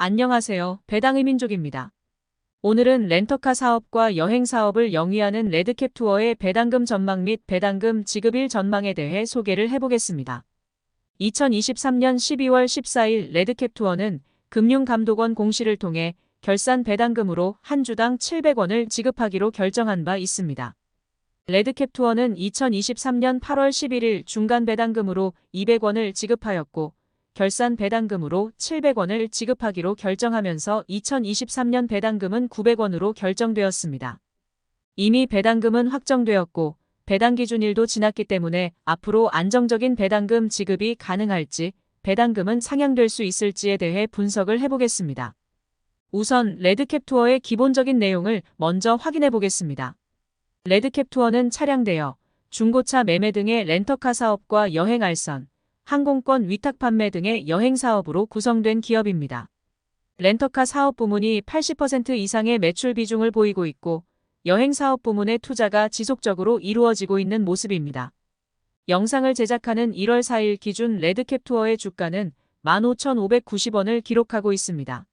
안녕하세요. 배당의 민족입니다. 오늘은 렌터카 사업과 여행 사업을 영위하는 레드캡 투어의 배당금 전망 및 배당금 지급일 전망에 대해 소개를 해보겠습니다. 2023년 12월 14일 레드캡 투어는 금융감독원 공시를 통해 결산 배당금으로 한 주당 700원을 지급하기로 결정한 바 있습니다. 레드캡 투어는 2023년 8월 11일 중간 배당금으로 200원을 지급하였고 결산 배당금으로 700원을 지급하기로 결정하면서 2023년 배당금은 900원으로 결정되었습니다. 이미 배당금은 확정되었고 배당 기준일도 지났기 때문에 앞으로 안정적인 배당금 지급이 가능할지 배당금은 상향될 수 있을지에 대해 분석을 해보겠습니다. 우선 레드캡 투어의 기본적인 내용을 먼저 확인해 보겠습니다. 레드캡 투어는 차량 대여, 중고차 매매 등의 렌터카 사업과 여행 알선, 항공권 위탁 판매 등의 여행 사업으로 구성된 기업입니다. 렌터카 사업 부문이 80% 이상의 매출 비중을 보이고 있고 여행 사업 부문의 투자가 지속적으로 이루어지고 있는 모습입니다. 영상을 제작하는 1월 4일 기준 레드캡 투어의 주가는 15,590원을 기록하고 있습니다.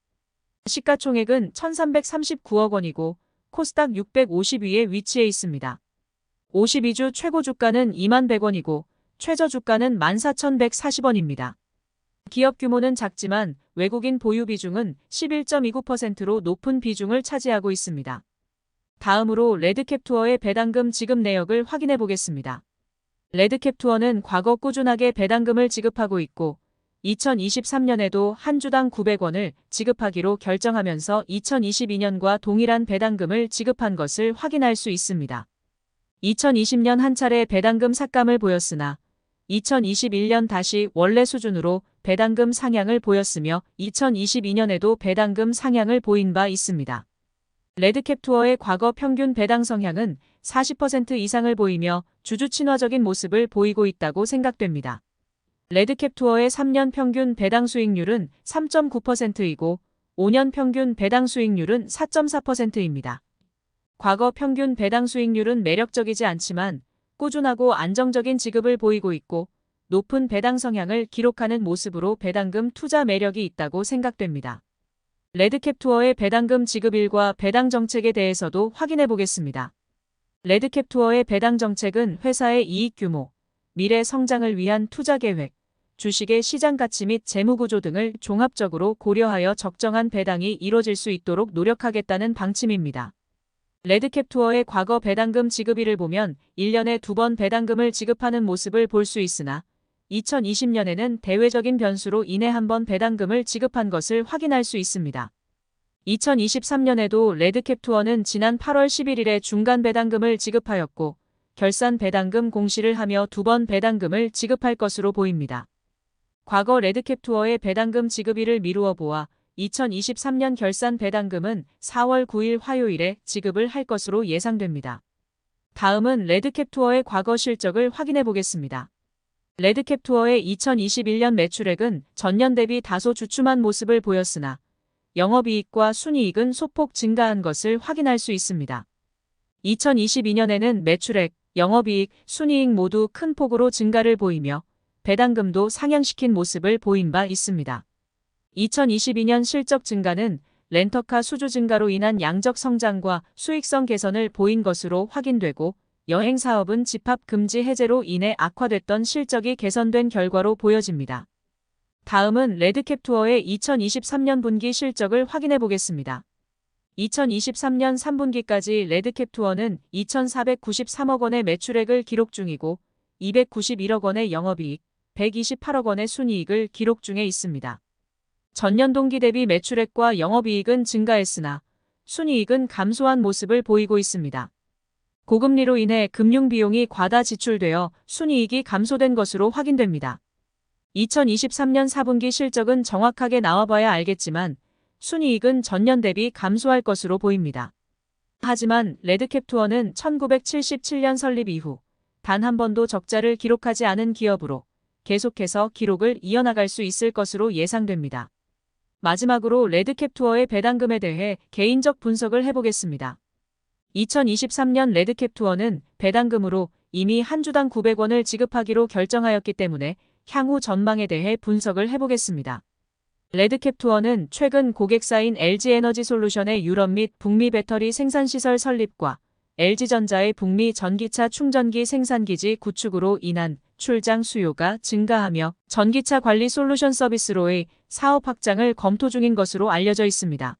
시가총액은 1,339억 원이고 코스닥 650위에 위치해 있습니다. 52주 최고 주가는 21,100원이고 최저 주가는 14,140원입니다. 기업 규모는 작지만 외국인 보유 비중은 11.29%로 높은 비중을 차지하고 있습니다. 다음으로 레드캡 투어의 배당금 지급 내역을 확인해 보겠습니다. 레드캡 투어는 과거 꾸준하게 배당금을 지급하고 있고 2023년에도 한 주당 900원을 지급하기로 결정하면서 2022년과 동일한 배당금을 지급한 것을 확인할 수 있습니다. 2020년 한 차례 배당금 삭감을 보였으나 2021년 다시 원래 수준으로 배당금 상향을 보였으며 2022년에도 배당금 상향을 보인 바 있습니다. 레드캡 투어의 과거 평균 배당 성향은 40% 이상을 보이며 주주 친화적인 모습을 보이고 있다고 생각됩니다. 레드캡 투어의 3년 평균 배당 수익률은 3.9%이고 5년 평균 배당 수익률은 4.4%입니다. 과거 평균 배당 수익률은 매력적이지 않지만 꾸준하고 안정적인 지급을 보이고 있고 높은 배당 성향을 기록하는 모습으로 배당금 투자 매력이 있다고 생각됩니다. 레드캡 투어의 배당금 지급일과 배당 정책에 대해서도 확인해 보겠습니다. 레드캡 투어의 배당 정책은 회사의 이익 규모, 미래 성장을 위한 투자 계획, 주식의 시장 가치 및 재무 구조 등을 종합적으로 고려하여 적정한 배당이 이뤄질 수 있도록 노력하겠다는 방침입니다. 레드캡 투어의 과거 배당금 지급일을 보면 1년에 2번 배당금을 지급하는 모습을 볼 수 있으나 2020년에는 대외적인 변수로 인해 한 번 배당금을 지급한 것을 확인할 수 있습니다. 2023년에도 레드캡 투어는 지난 8월 11일에 중간 배당금을 지급하였고 결산 배당금 공시를 하며 2번 배당금을 지급할 것으로 보입니다. 과거 레드캡 투어의 배당금 지급일을 미루어 보아 2023년 결산 배당금은 4월 9일 화요일에 지급을 할 것으로 예상됩니다. 다음은 레드캡 투어의 과거 실적을 확인해 보겠습니다. 레드캡 투어의 2021년 매출액은 전년 대비 다소 주춤한 모습을 보였으나 영업이익과 순이익은 소폭 증가한 것을 확인할 수 있습니다. 2022년에는 매출액, 영업이익, 순이익 모두 큰 폭으로 증가를 보이며 배당금도 상향시킨 모습을 보인 바 있습니다. 2022년 실적 증가는 렌터카 수주 증가로 인한 양적 성장과 수익성 개선을 보인 것으로 확인되고 여행 사업은 집합 금지 해제로 인해 악화됐던 실적이 개선된 결과로 보여집니다. 다음은 레드캡 투어의 2023년 분기 실적을 확인해 보겠습니다. 2023년 3분기까지 레드캡 투어는 2,493억 원의 매출액을 기록 중이고 291억 원의 영업이익, 128억 원의 순이익을 기록 중에 있습니다. 전년 동기 대비 매출액과 영업이익은 증가했으나 순이익은 감소한 모습을 보이고 있습니다. 고금리로 인해 금융비용이 과다 지출되어 순이익이 감소된 것으로 확인됩니다. 2023년 4분기 실적은 정확하게 나와봐야 알겠지만 순이익은 전년 대비 감소할 것으로 보입니다. 하지만 레드캡 투어는 1977년 설립 이후 단 한 번도 적자를 기록하지 않은 기업으로 계속해서 기록을 이어나갈 수 있을 것으로 예상됩니다. 마지막으로 레드캡 투어의 배당금에 대해 개인적 분석을 해보겠습니다. 2023년 레드캡 투어는 배당금으로 이미 한 주당 900원을 지급하기로 결정하였기 때문에 향후 전망에 대해 분석을 해보겠습니다. 레드캡 투어는 최근 고객사인 LG에너지솔루션의 유럽 및 북미 배터리 생산시설 설립과 LG전자의 북미 전기차 충전기 생산기지 구축으로 인한 출장 수요가 증가하며 전기차 관리 솔루션 서비스로의 사업 확장을 검토 중인 것으로 알려져 있습니다.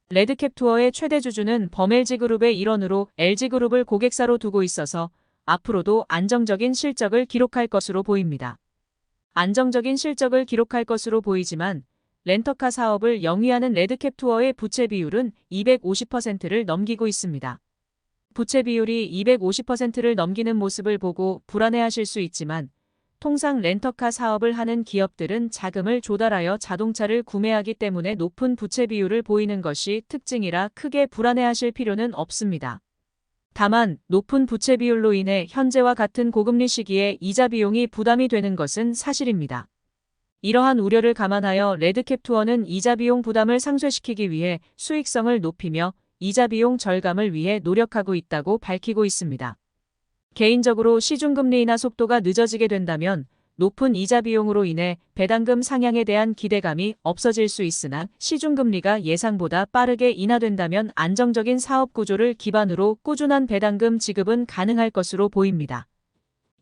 레드캡 투어의 최대 주주는 범LG그룹의 일원으로 LG그룹을 고객사로 두고 있어서 앞으로도 안정적인 실적을 기록할 것으로 보입니다. 안정적인 실적을 기록할 것으로 보이지만 렌터카 사업을 영위하는 레드캡 투어의 부채 비율은 250%를 넘기고 있습니다. 부채 비율이 250%를 넘기는 모습을 보고 불안해하실 수 있지만 통상 렌터카 사업을 하는 기업들은 자금을 조달하여 자동차를 구매하기 때문에 높은 부채 비율을 보이는 것이 특징이라 크게 불안해하실 필요는 없습니다. 다만 높은 부채 비율로 인해 현재와 같은 고금리 시기에 이자 비용이 부담이 되는 것은 사실입니다. 이러한 우려를 감안하여 레드캡 투어는 이자 비용 부담을 상쇄시키기 위해 수익성을 높이며 이자 비용 절감을 위해 노력하고 있다고 밝히고 있습니다. 개인적으로 시중금리 인하 속도가 늦어지게 된다면 높은 이자 비용으로 인해 배당금 상향에 대한 기대감이 없어질 수 있으나 시중금리가 예상보다 빠르게 인하된다면 안정적인 사업 구조를 기반으로 꾸준한 배당금 지급은 가능할 것으로 보입니다.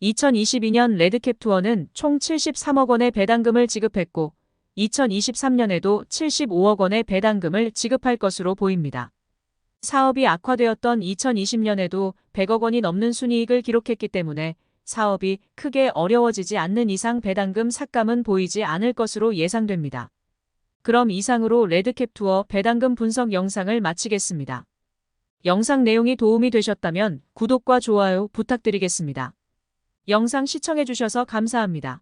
2022년 레드캡 투어는 총 73억 원의 배당금을 지급했고 2023년에도 75억 원의 배당금을 지급할 것으로 보입니다. 사업이 악화되었던 2020년에도 100억 원이 넘는 순이익을 기록했기 때문에 사업이 크게 어려워지지 않는 이상 배당금 삭감은 보이지 않을 것으로 예상됩니다. 그럼 이상으로 레드캡 투어 배당금 분석 영상을 마치겠습니다. 영상 내용이 도움이 되셨다면 구독과 좋아요 부탁드리겠습니다. 영상 시청해주셔서 감사합니다.